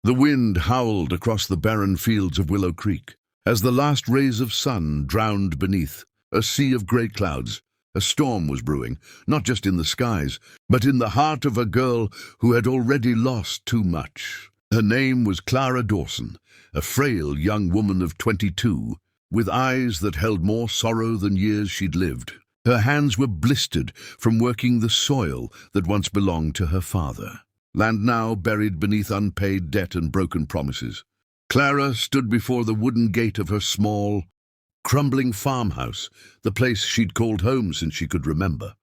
The wind howled across the barren fields of Willow Creek as the last rays of sun drowned beneath a sea of grey clouds. A storm was brewing, not just in the skies, but in the heart of a girl who had already lost too much. Her name was Clara Dawson, a frail young woman of 22, with eyes that held more sorrow than years she'd lived. Her hands were blistered from working the soil that once belonged to her father, land now buried beneath unpaid debt and broken promises. Clara stood before the wooden gate of her small, crumbling farmhouse, the place she'd called home since she could remember.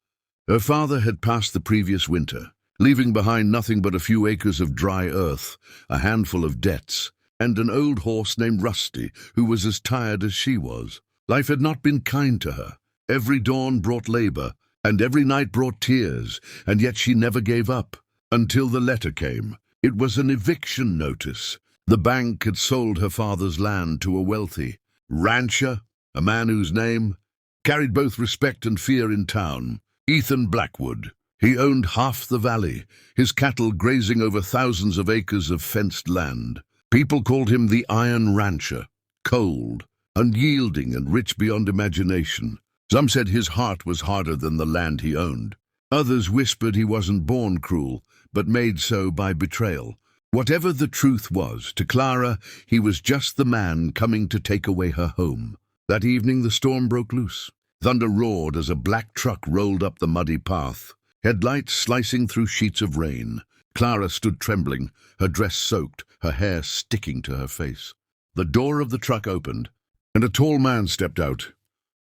Her father had passed the previous winter, leaving behind nothing but a few acres of dry earth, a handful of debts, and an old horse named Rusty, who was as tired as she was. Life had not been kind to her. Every dawn brought labor, and every night brought tears, and yet she never gave up, until the letter came. It was an eviction notice. The bank had sold her father's land to a wealthy rancher, a man whose name carried both respect and fear in town, Ethan Blackwood. He owned half the valley, his cattle grazing over thousands of acres of fenced land. People called him the Iron Rancher, cold, unyielding and rich beyond imagination. Some said his heart was harder than the land he owned. Others whispered he wasn't born cruel, but made so by betrayal. Whatever the truth was, to Clara, he was just the man coming to take away her home. That evening the storm broke loose. Thunder roared as a black truck rolled up the muddy path, headlights slicing through sheets of rain. Clara stood trembling, her dress soaked, her hair sticking to her face. The door of the truck opened, and a tall man stepped out,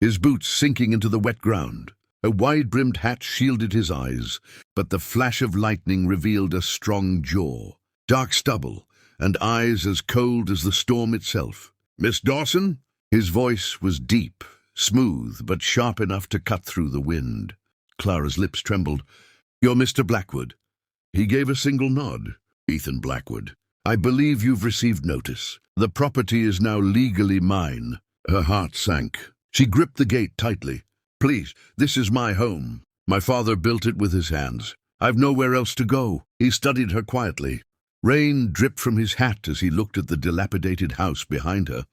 his boots sinking into the wet ground. A wide-brimmed hat shielded his eyes, but the flash of lightning revealed a strong jaw, dark stubble, and eyes as cold as the storm itself. "Miss Dawson?" His voice was deep, smooth, but sharp enough to cut through the wind. Clara's lips trembled. "You're Mr. Blackwood." He gave a single nod. "Ethan Blackwood. I believe you've received notice. The property is now legally mine." Her heart sank. She gripped the gate tightly. "Please, this is my home. My father built it with his hands. I've nowhere else to go." He studied her quietly. Rain dripped from his hat as he looked at the dilapidated house behind her.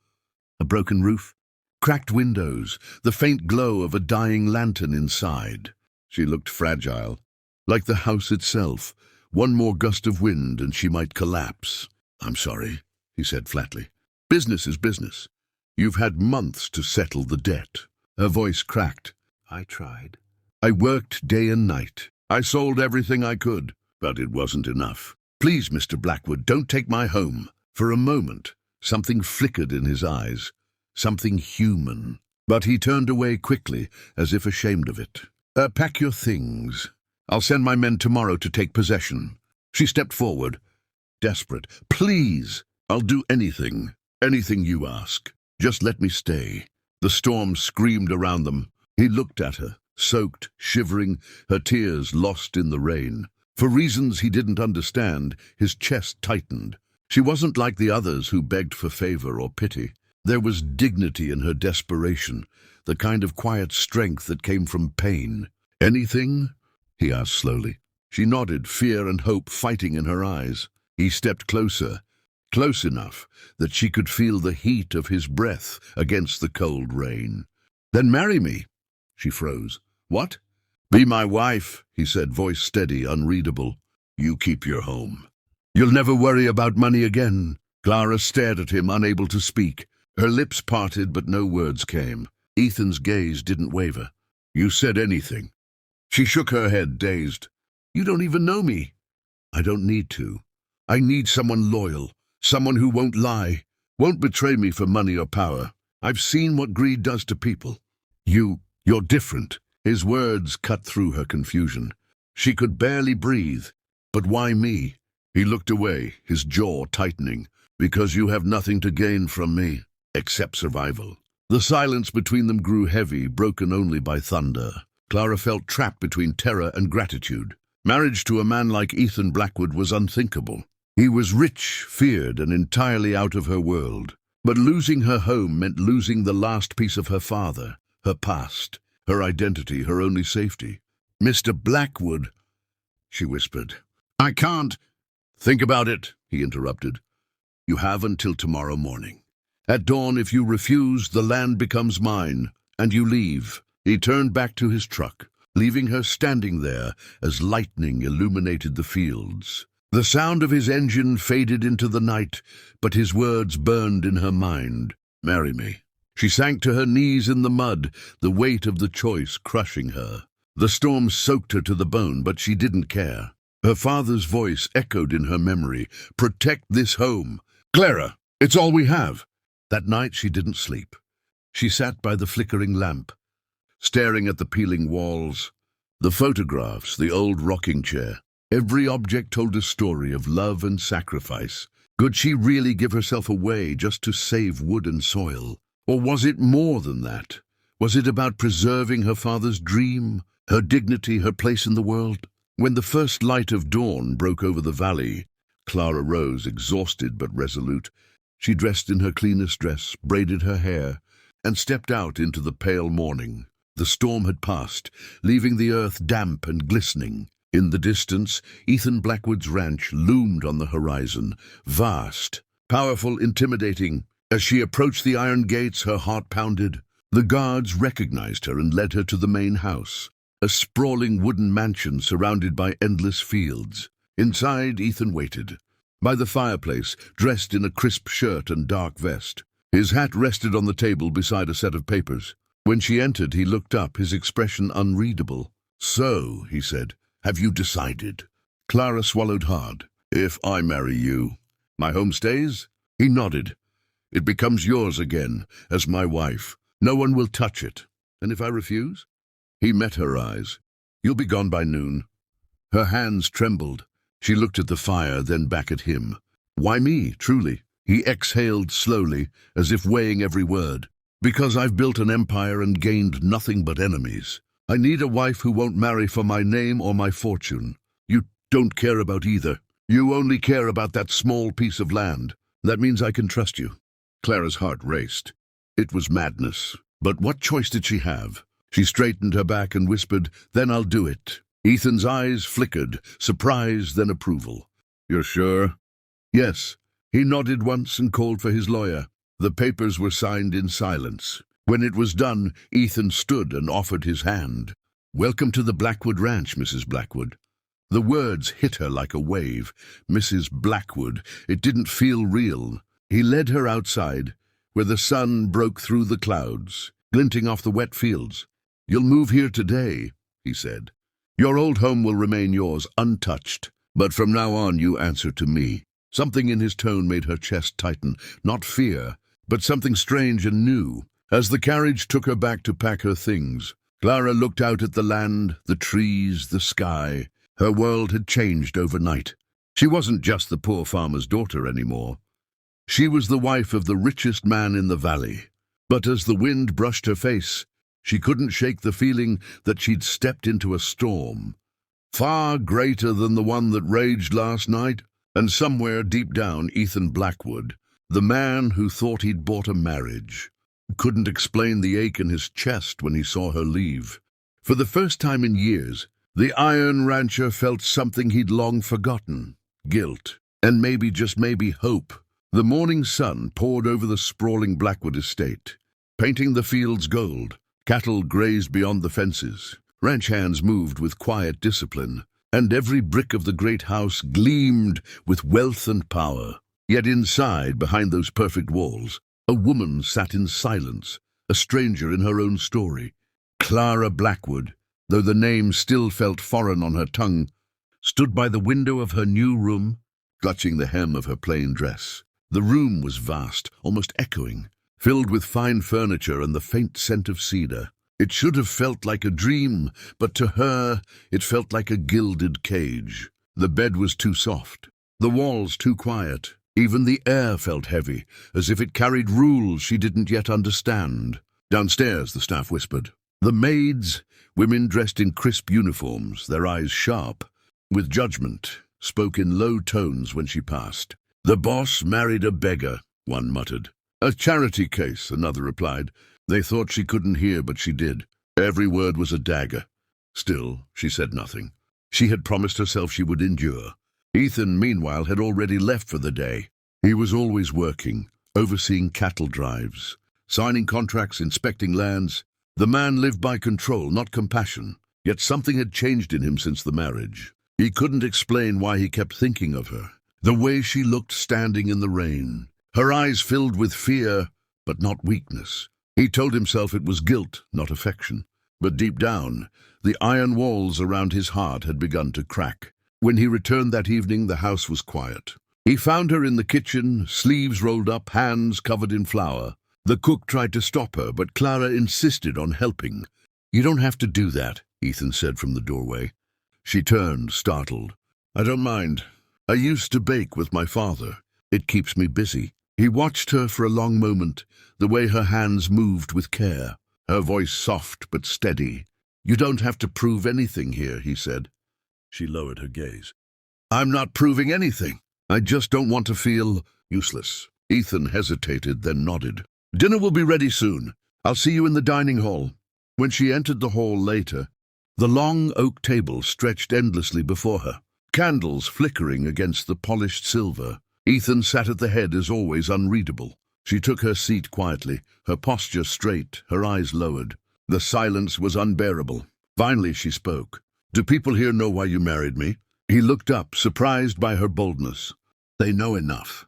A broken roof, cracked windows, the faint glow of a dying lantern inside. She looked fragile, like the house itself. One more gust of wind and she might collapse. "I'm sorry," he said flatly. "Business is business. You've had months to settle the debt." Her voice cracked. "I tried. I worked day and night. I sold everything I could, but it wasn't enough. Please, Mr. Blackwood, don't take my home." For a moment, something flickered in his eyes, something human. But he turned away quickly, as if ashamed of it. Pack your things. I'll send my men tomorrow to take possession." She stepped forward, desperate. "Please, I'll do anything you ask. Just let me stay." The storm screamed around them. He looked at her, soaked, shivering, her tears lost in the rain. For reasons he didn't understand, his chest tightened. She wasn't like the others who begged for favor or pity. There was dignity in her desperation, the kind of quiet strength that came from pain. "Anything?" he asked slowly. She nodded, fear and hope fighting in her eyes. He stepped closer, close enough that she could feel the heat of his breath against the cold rain. "Then marry me." She froze. "What?" "Be my wife," he said, voice steady, unreadable. "You keep your home. You'll never worry about money again." Clara stared at him, unable to speak. Her lips parted, but no words came. Ethan's gaze didn't waver. "You said anything." She shook her head, dazed. "You don't even know me." "I don't need to. I need someone loyal, someone who won't lie, won't betray me for money or power. I've seen what greed does to people. You're different." His words cut through her confusion. She could barely breathe. "But why me?" He looked away, his jaw tightening. "Because you have nothing to gain from me, except survival." The silence between them grew heavy, broken only by thunder. Clara felt trapped between terror and gratitude. Marriage to a man like Ethan Blackwood was unthinkable. He was rich, feared, and entirely out of her world. But losing her home meant losing the last piece of her father, her past, her identity, her only safety. "Mr. Blackwood," she whispered. "I can't." Think about it, he interrupted. You have until tomorrow morning. At dawn, if you refuse, the land becomes mine, and you leave. He turned back to his truck, leaving her standing there as lightning illuminated the fields. The sound of his engine faded into the night, but his words burned in her mind. Marry me. She sank to her knees in the mud, the weight of the choice crushing her. The storm soaked her to the bone, but she didn't care. Her father's voice echoed in her memory. Protect this home. Clara, it's all we have. That night she didn't sleep. She sat by the flickering lamp, staring at the peeling walls, the photographs, the old rocking chair. Every object told a story of love and sacrifice. Could she really give herself away just to save wood and soil? Or was it more than that? Was it about preserving her father's dream, her dignity, her place in the world? When the first light of dawn broke over the valley, Clara rose, exhausted but resolute. She dressed in her cleanest dress, braided her hair, and stepped out into the pale morning. The storm had passed, leaving the earth damp and glistening. In the distance, Ethan Blackwood's ranch loomed on the horizon, vast, powerful, intimidating. As she approached the iron gates, her heart pounded. The guards recognized her and led her to the main house, a sprawling wooden mansion surrounded by endless fields. Inside, Ethan waited, by the fireplace, dressed in a crisp shirt and dark vest. His hat rested on the table beside a set of papers. When she entered, he looked up, his expression unreadable. "So," he said, "have you decided?" Clara swallowed hard. "If I marry you, my home stays?" He nodded. "It becomes yours again, as my wife. No one will touch it. And if I refuse?" He met her eyes. "You'll be gone by noon." Her hands trembled. She looked at the fire, then back at him. "Why me, truly?" He exhaled slowly, as if weighing every word. "Because I've built an empire and gained nothing but enemies. I need a wife who won't marry for my name or my fortune. You don't care about either. You only care about that small piece of land. That means I can trust you." Clara's heart raced. It was madness. But what choice did she have? She straightened her back and whispered, "Then I'll do it." Ethan's eyes flickered, surprise then approval. "You're sure?" "Yes." He nodded once and called for his lawyer. The papers were signed in silence. When it was done, Ethan stood and offered his hand. "Welcome to the Blackwood Ranch, Mrs. Blackwood." The words hit her like a wave. Mrs. Blackwood. It didn't feel real. He led her outside, where the sun broke through the clouds, glinting off the wet fields. "You'll move here today," he said. "Your old home will remain yours, untouched. But from now on you answer to me." Something in his tone made her chest tighten, not fear, but something strange and new. As the carriage took her back to pack her things, Clara looked out at the land, the trees, the sky. Her world had changed overnight. She wasn't just the poor farmer's daughter anymore. She was the wife of the richest man in the valley. But as the wind brushed her face, she couldn't shake the feeling that she'd stepped into a storm, far greater than the one that raged last night. And somewhere deep down, Ethan Blackwood, the man who thought he'd bought a marriage, couldn't explain the ache in his chest when he saw her leave. For the first time in years, the iron rancher felt something he'd long forgotten: guilt, and maybe, just maybe, hope. The morning sun poured over the sprawling Blackwood estate, painting the fields gold. Cattle grazed beyond the fences. Ranch hands moved with quiet discipline, and every brick of the great house gleamed with wealth and power. Yet inside, behind those perfect walls, a woman sat in silence, a stranger in her own story. Clara Blackwood, though the name still felt foreign on her tongue, stood by the window of her new room, clutching the hem of her plain dress. The room was vast, almost echoing, filled with fine furniture and the faint scent of cedar. It should have felt like a dream, but to her it felt like a gilded cage. The bed was too soft, the walls too quiet. Even the air felt heavy, as if it carried rules she didn't yet understand. "Downstairs," the staff whispered. The maids, women dressed in crisp uniforms, their eyes sharp, with judgment, spoke in low tones when she passed. "The boss married a beggar," one muttered. "A charity case," another replied. They thought she couldn't hear, but she did. Every word was a dagger. Still, she said nothing. She had promised herself she would endure. Ethan, meanwhile, had already left for the day. He was always working, overseeing cattle drives, signing contracts, inspecting lands. The man lived by control, not compassion. Yet something had changed in him since the marriage. He couldn't explain why he kept thinking of her. The way she looked standing in the rain, her eyes filled with fear, but not weakness. He told himself it was guilt, not affection. But deep down, the iron walls around his heart had begun to crack. When he returned that evening, the house was quiet. He found her in the kitchen, sleeves rolled up, hands covered in flour. The cook tried to stop her, but Clara insisted on helping. "You don't have to do that," Ethan said from the doorway. She turned, startled. "I don't mind. I used to bake with my father. It keeps me busy." He watched her for a long moment, the way her hands moved with care, her voice soft but steady. "You don't have to prove anything here," he said. She lowered her gaze. "I'm not proving anything. I just don't want to feel useless." Ethan hesitated, then nodded. "Dinner will be ready soon. I'll see you in the dining hall." When she entered the hall later, the long oak table stretched endlessly before her, candles flickering against the polished silver. Ethan sat at the head, as always, unreadable. She took her seat quietly, her posture straight, her eyes lowered. The silence was unbearable. Finally she spoke. "Do people here know why you married me?" He looked up, surprised by her boldness. "They know enough.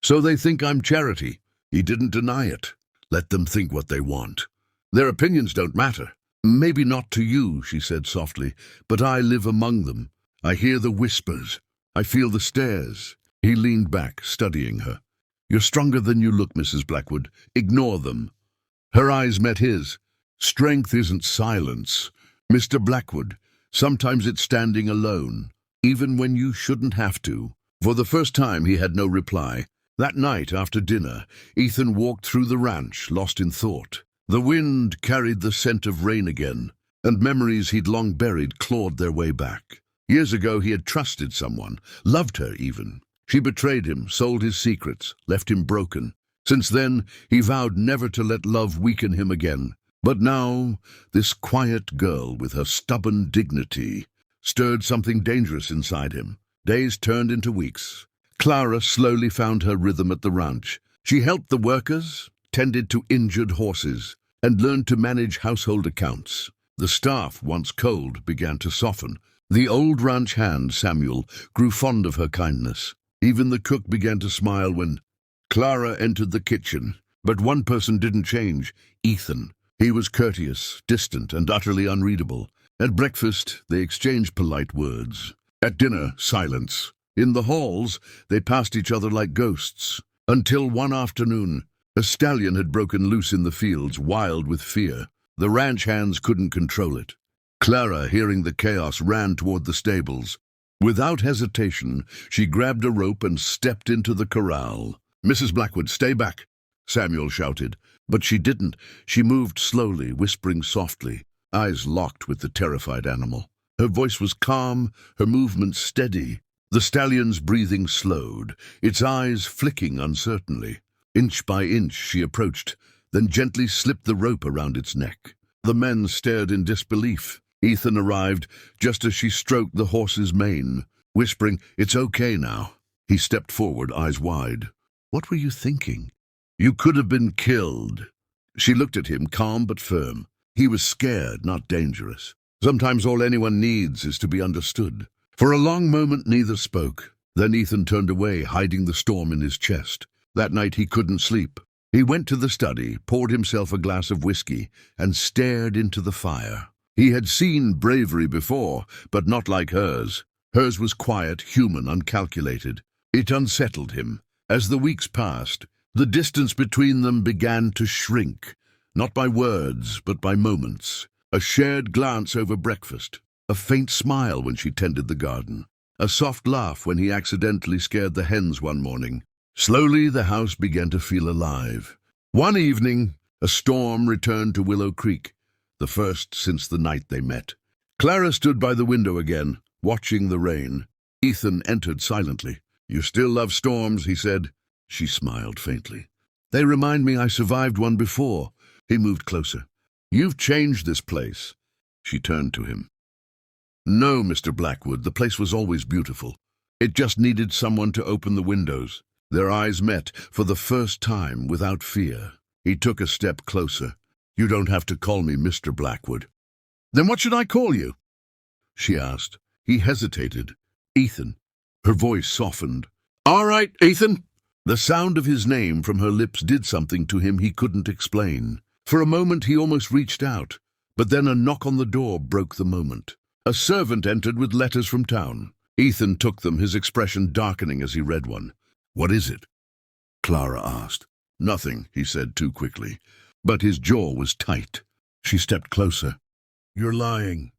So they think I'm charity." He didn't deny it. "Let them think what they want. Their opinions don't matter." "Maybe not to you," she said softly, "but I live among them. I hear the whispers. I feel the stares." He leaned back, studying her. "You're stronger than you look, Mrs. Blackwood. Ignore them." Her eyes met his. "Strength isn't silence, Mr. Blackwood. Sometimes it's standing alone, even when you shouldn't have to." For the first time he had no reply. That night, after dinner, Ethan walked through the ranch, lost in thought. The wind carried the scent of rain again, and memories he'd long buried clawed their way back. Years ago he had trusted someone, loved her even. She betrayed him, sold his secrets, left him broken. Since then, he vowed never to let love weaken him again. But now, this quiet girl with her stubborn dignity stirred something dangerous inside him. Days turned into weeks. Clara slowly found her rhythm at the ranch. She helped the workers, tended to injured horses, and learned to manage household accounts. The staff, once cold, began to soften. The old ranch hand, Samuel, grew fond of her kindness. Even the cook began to smile when Clara entered the kitchen. But one person didn't change, Ethan. He was courteous, distant, and utterly unreadable. At breakfast, they exchanged polite words. At dinner, silence. In the halls, they passed each other like ghosts. Until one afternoon, a stallion had broken loose in the fields, wild with fear. The ranch hands couldn't control it. Clara, hearing the chaos, ran toward the stables. Without hesitation, she grabbed a rope and stepped into the corral. "Mrs. Blackwood, stay back," Samuel shouted. But she didn't. She moved slowly, whispering softly, eyes locked with the terrified animal. Her voice was calm, her movements steady. The stallion's breathing slowed, its eyes flicking uncertainly. Inch by inch she approached, then gently slipped the rope around its neck. The men stared in disbelief. Ethan arrived just as she stroked the horse's mane, whispering, "It's okay now." He stepped forward, eyes wide. "What were you thinking?" "You could have been killed." She looked at him, calm but firm. He was scared, not dangerous. Sometimes all anyone needs is to be understood. For a long moment neither spoke. Then Ethan turned away, hiding the storm in his chest. That night he couldn't sleep. He went to the study, poured himself a glass of whiskey, and stared into the fire. He had seen bravery before, but not like hers. Hers was quiet, human, uncalculated. It unsettled him. As the weeks passed, the distance between them began to shrink, not by words, but by moments. A shared glance over breakfast, a faint smile when she tended the garden, a soft laugh when he accidentally scared the hens one morning. Slowly the house began to feel alive. One evening, a storm returned to Willow Creek, the first since the night they met. Clara stood by the window again, watching the rain. Ethan entered silently. "You still love storms," he said. She smiled faintly. "They remind me I survived one before." He moved closer. "You've changed this place." She turned to him. "No, Mr. Blackwood, the place was always beautiful. It just needed someone to open the windows. Their eyes met for the first time without fear. He took a step closer. "You don't have to call me Mr. Blackwood." "Then what should I call you?" she asked. He hesitated. "Ethan." Her voice softened. "All right, Ethan." The sound of his name from her lips did something to him he couldn't explain. For a moment he almost reached out, but then a knock on the door broke the moment. A servant entered with letters from town. Ethan took them, his expression darkening as he read one. "What is it?" Clara asked. "Nothing," he said too quickly. But his jaw was tight. She stepped closer. "You're lying."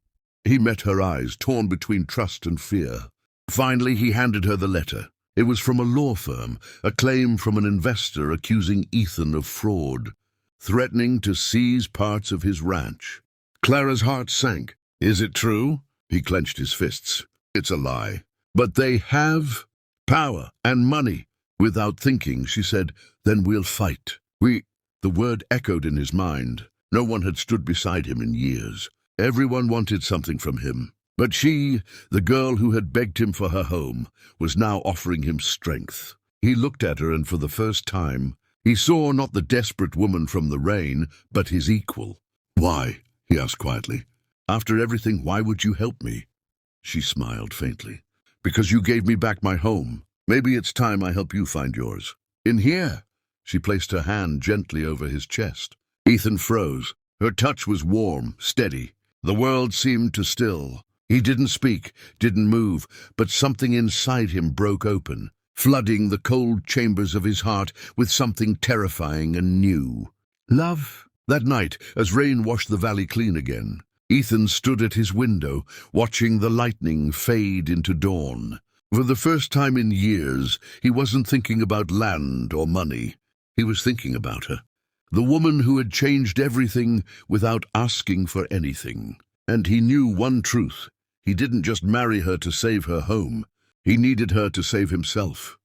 He met her eyes, torn between trust and fear. Finally, he handed her the letter. It was from a law firm, a claim from an investor accusing Ethan of fraud, threatening to seize parts of his ranch. Clara's heart sank. "Is it true?" He clenched his fists. "It's a lie. But they have power and money." Without thinking, she said, "Then we'll fight." The word echoed in his mind. No one had stood beside him in years. Everyone wanted something from him. But she, the girl who had begged him for her home, was now offering him strength. He looked at her, and for the first time, he saw not the desperate woman from the rain, but his equal. "Why?" he asked quietly. "After everything, why would you help me?" She smiled faintly. "Because you gave me back my home. Maybe it's time I help you find yours." "In here." She placed her hand gently over his chest. Ethan froze. Her touch was warm, steady. The world seemed to still. He didn't speak, didn't move, but something inside him broke open, flooding the cold chambers of his heart with something terrifying and new. Love. That night, as rain washed the valley clean again, Ethan stood at his window, watching the lightning fade into dawn. For the first time in years, he wasn't thinking about land or money. He was thinking about her. The woman who had changed everything without asking for anything. And he knew one truth. He didn't just marry her to save her home. He needed her to save himself.